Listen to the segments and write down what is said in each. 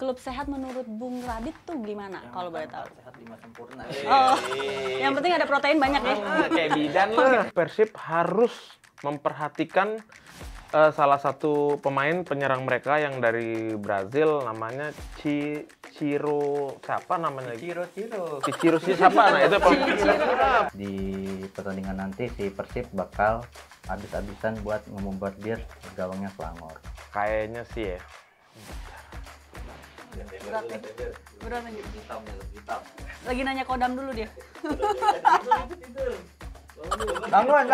klub sehat menurut Bung Radit tuh gimana kalau boleh tahu? Sehat 5 sempurna. Oh, yang penting ada protein banyak ya. Kayak bidan loh. Persib harus memperhatikan salah satu pemain penyerang mereka yang dari Brazil, namanya Ciro siapa namanya? Ciro. Ciro siapa? Nah itu Di pertandingan nanti si Persib bakal habis-habisan buat ngebombardir gawangnya Selangor. kayaknya sih ya. Berat nih. Lagi nanya kodam dulu dia. Bangun.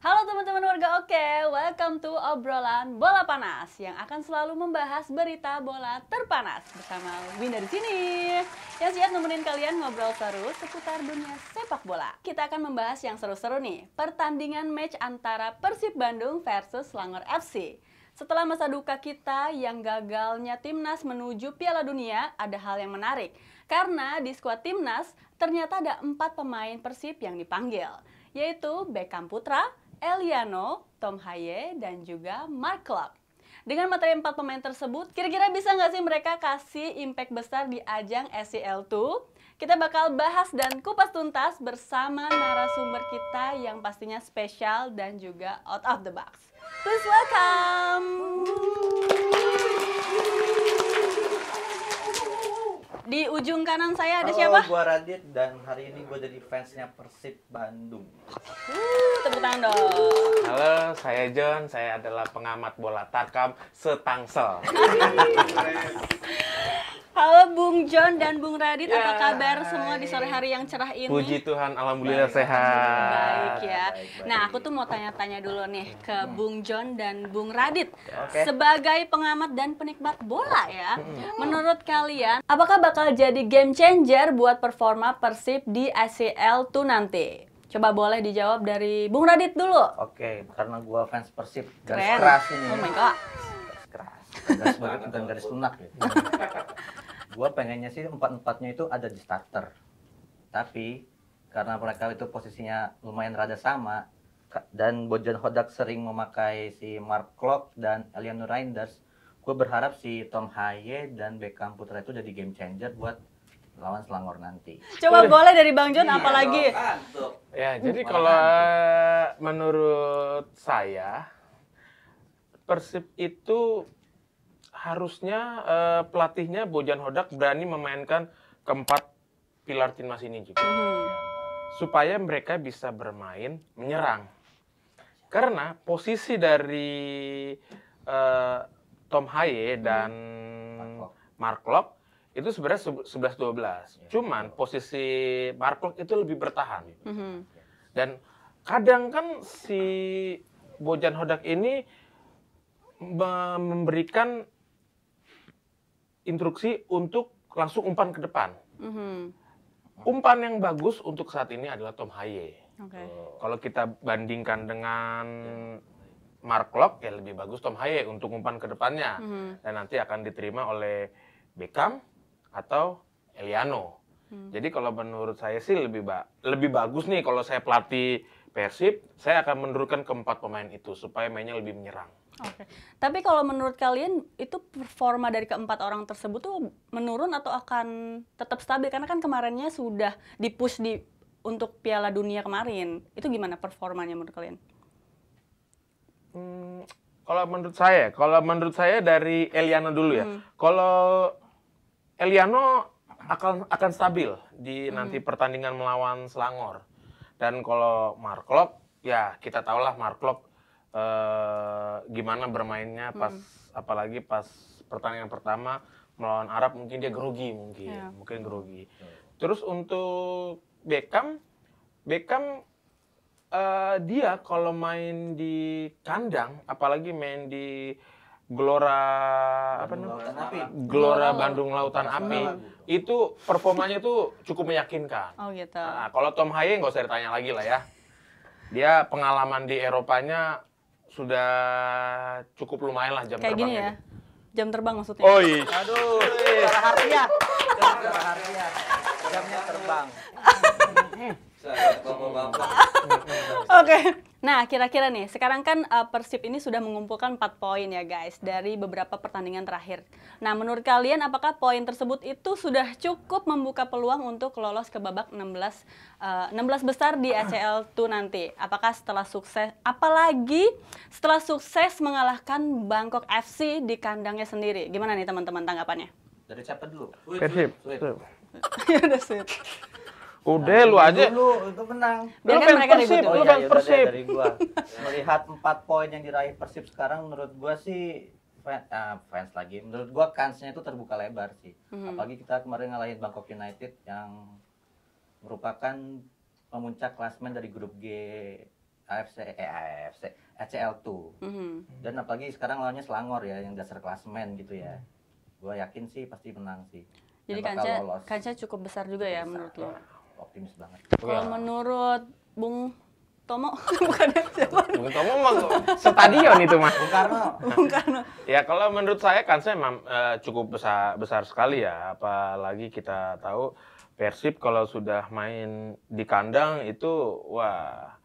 Halo teman-teman warga Oke, welcome to obrolan bola panas yang akan selalu membahas berita bola terpanas bersama Winda di sini yang siap nemenin kalian ngobrol seru seputar dunia sepak bola. Kita akan membahas yang seru-seru nih, pertandingan match antara Persib Bandung versus Selangor FC. Setelah masa duka kita yang gagalnya timnas menuju Piala Dunia, ada hal yang menarik karena di skuad timnas ternyata ada 4 pemain Persib yang dipanggil, yaitu Beckham Putra, Eliano, Tom Haye, dan juga Mark Klok. Dengan materi 4 pemain tersebut, kira-kira bisa nggak sih mereka kasih impact besar di ajang SCL 2? Kita bakal bahas dan kupas tuntas bersama narasumber kita yang pastinya spesial dan juga out of the box. Please welcome! Di ujung kanan saya ada siapa? Gua Radit dan hari ini gua jadi fansnya Persib Bandung. Tepuk tangan dong. Halo, saya John. Saya adalah pengamat bola tarkam Setangsel. Halo Bung John dan Bung Radit, apa kabar semua di sore hari yang cerah ini? Puji Tuhan, alhamdulillah sehat. Baik ya. Baik. Nah, aku tuh mau tanya-tanya dulu nih ke Bung John dan Bung Radit. Oke. Sebagai pengamat dan penikmat bola ya, menurut kalian apakah bakal jadi game changer buat performa Persib di ICL 2 nanti? Coba boleh dijawab dari Bung Radit dulu. Oke, karena gua fans Persib garis Keren. keras ini. Oh my god. Garis keras. Bukan garis lunak ya. Gua pengennya sih 4-4-nya itu ada di starter. Tapi karena mereka itu posisinya lumayan rada sama dan Bojan Hodak sering memakai si Mark Klok dan Eliano Reinders, gue berharap si Tom Haye dan Beckham Putra itu jadi game changer buat lawan Selangor nanti. Coba boleh dari Bang John apalagi? Ya, jadi kalau menurut saya Persib itu harusnya pelatihnya Bojan Hodak berani memainkan keempat pilar timnas ini juga. Supaya mereka bisa bermain menyerang. Karena posisi dari Tom Haye dan Mark Klok itu sebenarnya 11-12. Cuman posisi Mark Klok itu lebih bertahan. Dan kadang kan si Bojan Hodak ini memberikan instruksi untuk langsung umpan ke depan. Umpan yang bagus untuk saat ini adalah Tom Haye. Kalau kita bandingkan dengan Mark Klok, ya lebih bagus Tom Haye untuk umpan ke depannya. Dan nanti akan diterima oleh Beckham atau Eliano. Jadi kalau menurut saya sih lebih bagus nih kalau saya pelatih Persib, saya akan menurunkan keempat pemain itu supaya mainnya lebih menyerang. Oke. Tapi kalau menurut kalian itu performa dari keempat orang tersebut tuh menurun atau akan tetap stabil? Karena kan kemarinnya sudah di-push untuk Piala Dunia kemarin. Itu gimana performanya menurut kalian? Kalau menurut saya dari Eliano dulu ya. Kalau Eliano akan stabil di nanti pertandingan melawan Selangor. Dan kalau Mark Klok, ya kita tahulah Mark Klok gimana bermainnya apalagi pas pertandingan pertama melawan Arab mungkin dia grogi mungkin grogi. Terus untuk Beckham dia kalau main di kandang apalagi main di Gelora Bandung Lautan Api itu performanya tuh cukup meyakinkan. Oh gitu. Nah, kalau Tom Haye nggak usah ditanya lagi lah ya. Dia pengalaman di Eropanya sudah cukup lumayan lah jam kayak terbangnya. gini ya, jam terbang maksudnya. Oh iya. Aduh, suara harfiah. Suara harfiah. Jamnya terbang. Oke. Nah, kira-kira nih, sekarang kan Persib ini sudah mengumpulkan 4 poin ya guys, dari beberapa pertandingan terakhir. Nah, menurut kalian apakah poin tersebut itu sudah cukup membuka peluang untuk lolos ke babak 16 besar di ACL 2 nanti? Apakah setelah sukses, apalagi setelah sukses mengalahkan Bangkok FC di kandangnya sendiri? Gimana nih teman-teman tanggapannya? Dari siapa dulu? Persib. Ya udah sweet. Udah lu aja. Dulu itu menang. Biarkan mereka ribut Persib, dulu. lu iya, fans udah deh, Persib. dari gua. Melihat 4 poin yang diraih Persib sekarang menurut gua sih fans lagi. Menurut gua kansnya itu terbuka lebar sih. Apalagi kita kemarin ngalahin Bangkok United yang merupakan pemuncak klasmen dari grup G ACL 2. Dan apalagi sekarang lawannya Selangor ya yang dasar klasmen gitu ya. Gua yakin sih pasti menang sih. Jadi Dan bakal lolos. kansnya cukup besar juga ya menurut lo. Optimis banget. Kalau menurut Bung Tomo, bukannya siapa? Bung Tomo mah stadion itu mah. Bung Karno. Bung Karno. Ya kalau menurut saya kansnya memang cukup besar sekali ya. Apalagi kita tahu Persib kalau sudah main di kandang itu wah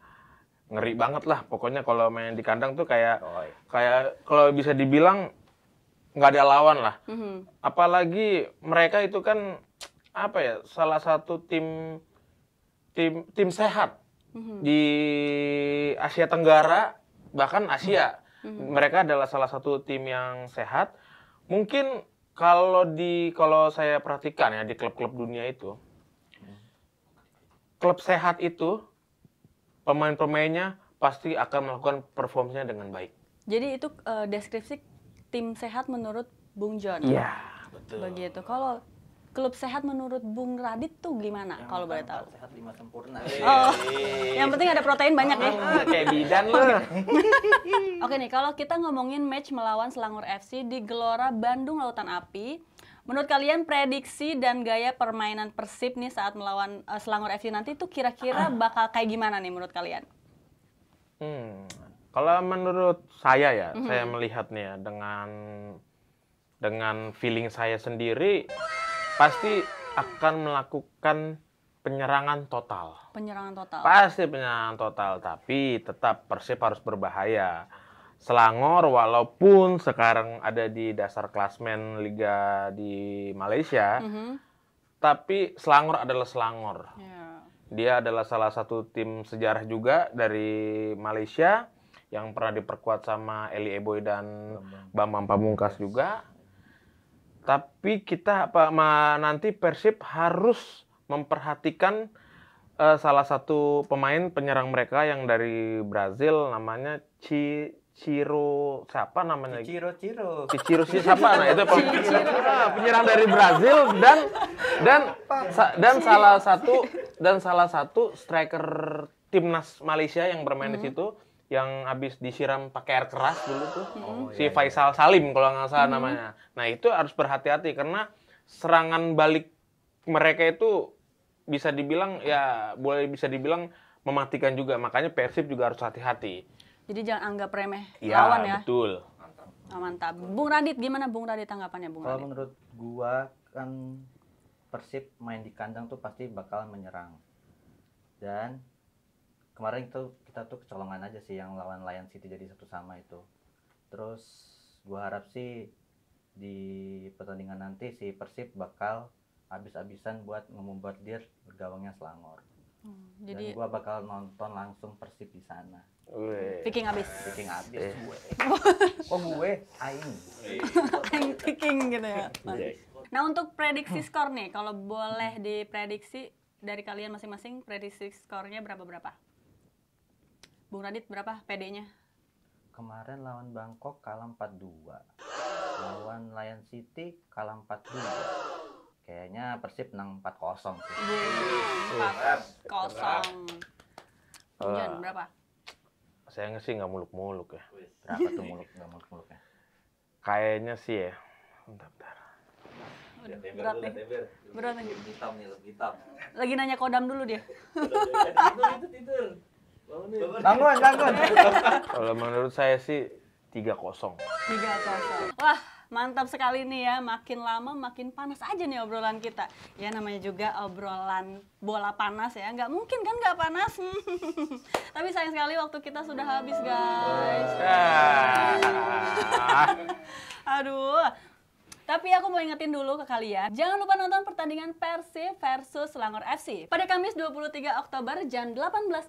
ngeri banget lah. Pokoknya kalau main di kandang tuh kayak kalau bisa dibilang nggak ada lawan lah. Apalagi mereka itu kan apa ya, salah satu tim sehat di Asia Tenggara, bahkan Asia. Mereka adalah salah satu tim yang sehat. Mungkin kalau saya perhatikan ya di klub-klub dunia itu, klub sehat itu pemain-pemainnya pasti akan melakukan performanya dengan baik. Jadi itu deskripsi tim sehat menurut Bung John. Iya, betul. Begitu. Kalau klub sehat menurut Bung Radit tuh gimana kalau boleh tahu? Sehat 5 sempurna. Oh, yang penting ada protein banyak ya. Kayak bidan lu. Oke nih, kalau kita ngomongin match melawan Selangor FC di Gelora Bandung Lautan Api, menurut kalian prediksi dan gaya permainan Persib nih saat melawan Selangor FC nanti tuh kira-kira bakal kayak gimana nih menurut kalian? Kalau menurut saya ya, saya melihatnya dengan feeling saya sendiri pasti akan melakukan penyerangan total. Penyerangan total. Pasti penyerangan total, tapi tetap Persib harus berbahaya. Selangor walaupun sekarang ada di dasar klasmen liga di Malaysia, tapi Selangor adalah Selangor. Yeah. Dia adalah salah satu tim sejarah juga dari Malaysia yang pernah diperkuat sama Eli Eboy dan Bambang Pamungkas juga. Tapi kita nanti Persib harus memperhatikan salah satu pemain penyerang mereka yang dari Brazil namanya Ciro siapa namanya? Ciro siapa? Nah itu penyerang dari Brazil dan salah satu striker timnas Malaysia yang bermain di situ yang habis disiram pakai air keras dulu tuh, si Faisal Salim kalau nggak salah namanya. Nah itu harus berhati-hati karena serangan balik mereka itu bisa dibilang bisa dibilang mematikan juga. Makanya Persib juga harus hati-hati. Jadi jangan anggap remeh lawan ya. Betul. Mantap. Bung Radit gimana Bung Radit tanggapannya Bung Radit? Kalau menurut gua kan Persib main di kandang tuh pasti bakal menyerang. Dan kemarin kita tuh kecolongan aja sih yang lawan Lion City jadi 1-1 itu. Terus gua harap sih di pertandingan nanti si Persib bakal habis-habisan buat membombardir gawangnya Selangor. Jadi Dan gua bakal nonton langsung Persib di sana. picking abis. Gue. Oh gue aing. Aing picking gitu ya. Nah untuk prediksi skor nih, kalau boleh diprediksi dari kalian masing-masing, prediksi skornya berapa? Bung Radit berapa PD-nya? Kemarin lawan Bangkok kalah 4-2. Lawan Lion City kalah 4-2. Kayaknya Persib menang 4-0 sih. 4-0. Jan, berapa? Saya sih nggak muluk-muluk ya. Berapa tuh muluk-muluknya? Kayaknya sih ya. Bentar. Berat nih. Berat nih. Hitam nih, hitam. Lagi nanya kodam dulu dia. Tidur. Bangun. Kalau menurut saya sih 3-0. 3-0. Wah, Mantap sekali nih ya, makin lama makin panas aja nih obrolan kita. Ya namanya juga obrolan bola panas ya, nggak mungkin kan nggak panas. Tapi sayang sekali waktu kita sudah habis guys. Aduh. Tapi aku mau ingetin dulu ke kalian, jangan lupa nonton pertandingan Persib versus Selangor FC pada Kamis 23 Oktober jam 18.45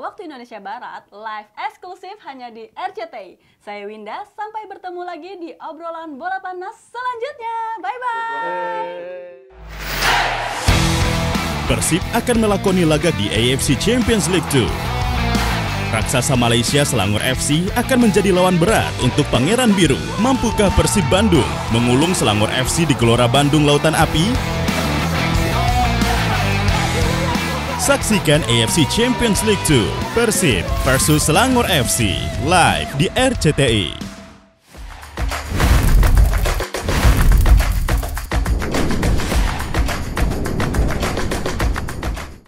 waktu Indonesia Barat, live eksklusif hanya di RCTI. Saya Winda, sampai bertemu lagi di obrolan bola panas selanjutnya. Bye-bye! Persib akan melakoni laga di AFC Champions League 2. Raksasa Malaysia Selangor FC akan menjadi lawan berat untuk Pangeran Biru. Mampukah Persib Bandung mengulung Selangor FC di Gelora Bandung Lautan Api? Saksikan AFC Champions League 2 Persib versus Selangor FC live di RCTI.